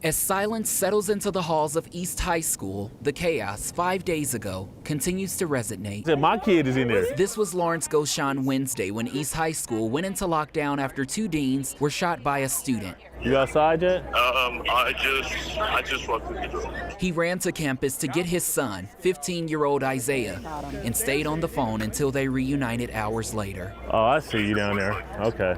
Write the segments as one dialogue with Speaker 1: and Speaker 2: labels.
Speaker 1: As silence settles into the halls of East High School, the chaos 5 days ago continues to resonate.
Speaker 2: My kid is in there.
Speaker 1: This was Lawrence Goshon Wednesday when East High School went into lockdown after 2 deans were shot by a student.
Speaker 2: You outside yet?
Speaker 3: I just walked through the door.
Speaker 1: He ran to campus to get his son, 15-year-old Isaiah, and stayed on the phone until they reunited hours later.
Speaker 2: Oh, I see you down there. Okay.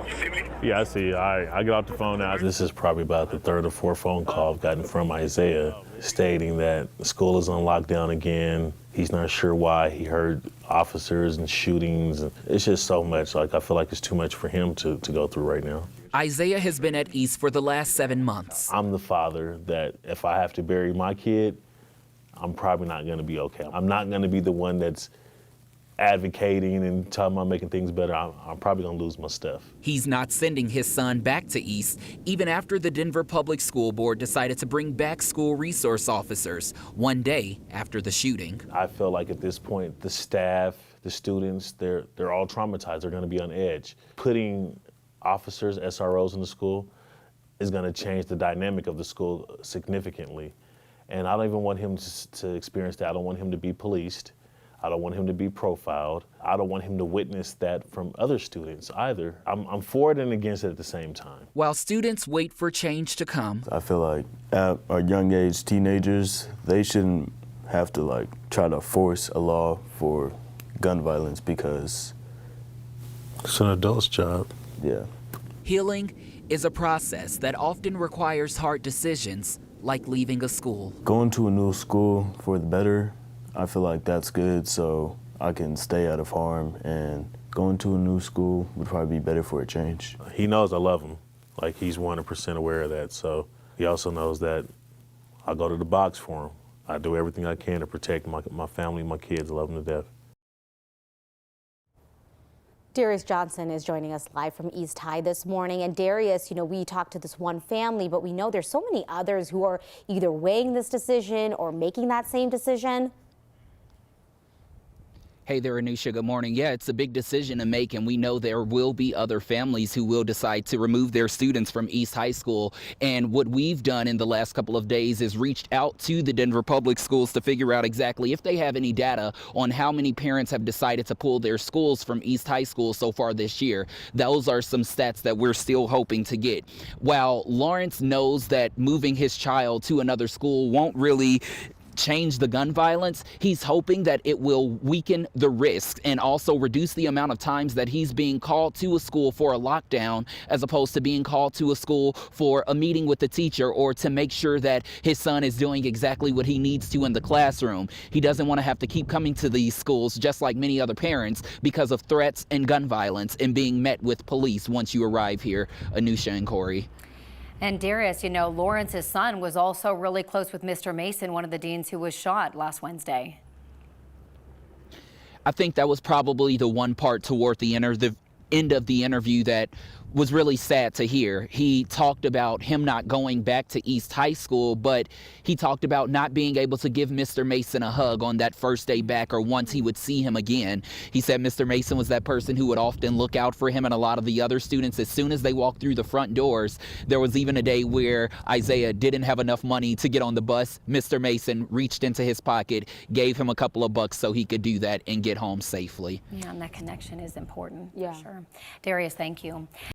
Speaker 3: You see me?
Speaker 2: Yeah, I see you. All right, I get off the phone now. This is probably about the third or fourth phone call I've gotten from Isaiah stating that the school is on lockdown again. He's not sure why. He heard officers and shootings. It's just so much. Like, I feel like it's too much for him to go through right now.
Speaker 1: Isaiah has been at East for the last 7 months.
Speaker 2: I'm the father that if I have to bury my kid, I'm probably not going to be okay. I'm not going to be the one that's advocating and talking about making things better. I'm probably going to lose my stuff.
Speaker 1: He's not sending his son back to East, even after the Denver Public School Board decided to bring back school resource officers 1 day after the shooting.
Speaker 2: I feel like at this point, the staff, the students, they're all traumatized. They're going to be on edge. Putting officers, SROs in the school is going to change the dynamic of the school significantly. And I don't even want him to experience that. I don't want him to be policed. I don't want him to be profiled. I don't want him to witness that from other students either. I'm for it and against it at the same time.
Speaker 1: While students wait for change to come,
Speaker 4: I feel like at our young age, teenagers, they shouldn't have to try to force a law for gun violence because
Speaker 5: it's an adult's job.
Speaker 4: Yeah.
Speaker 1: healing is a process that often requires hard decisions, like leaving a school.
Speaker 4: Going to a new school for the better, I feel like that's good so I can stay out of harm, and going to a new school would probably be better for a change.
Speaker 2: He knows I love him. Like, he's 100% aware of that. So he also knows that I go to the box for him. I do everything I can to protect my family, my kids. I love them to death.
Speaker 6: Darius Johnson is joining us live from East High this morning. And Darius, we talked to this one family, but we know there's so many others who are either weighing this decision or making that same decision.
Speaker 1: Hey there, Anusha. Good morning. Yeah, it's a big decision to make, and we know there will be other families who will decide to remove their students from East High School. And what we've done in the last couple of days is reached out to the Denver Public Schools to figure out exactly if they have any data on how many parents have decided to pull their schools from East High School so far this year. Those are some stats that we're still hoping to get. While Lawrence knows that moving his child to another school won't really change the gun violence, he's hoping that it will weaken the risk and also reduce the amount of times that he's being called to a school for a lockdown as opposed to being called to a school for a meeting with the teacher or to make sure that his son is doing exactly what he needs to in the classroom. He doesn't want to have to keep coming to these schools just like many other parents because of threats and gun violence and being met with police once you arrive here. Anusha and Corey.
Speaker 7: And Darius, Lawrence's son was also really close with Mr. Mason, one of the deans who was shot last Wednesday.
Speaker 1: I think that was probably the one part toward the end of the interview that was really sad to hear. He talked about him not going back to East High School, but he talked about not being able to give Mr. Mason a hug on that first day back or once he would see him again. He said Mr. Mason was that person who would often look out for him and a lot of the other students as soon as they walked through the front doors. There was even a day where Isaiah didn't have enough money to get on the bus. Mr. Mason reached into his pocket, gave him a couple of bucks so he could do that and get home safely.
Speaker 7: Yeah, and that connection is important.
Speaker 6: Yeah.
Speaker 7: For sure. Darius, thank you.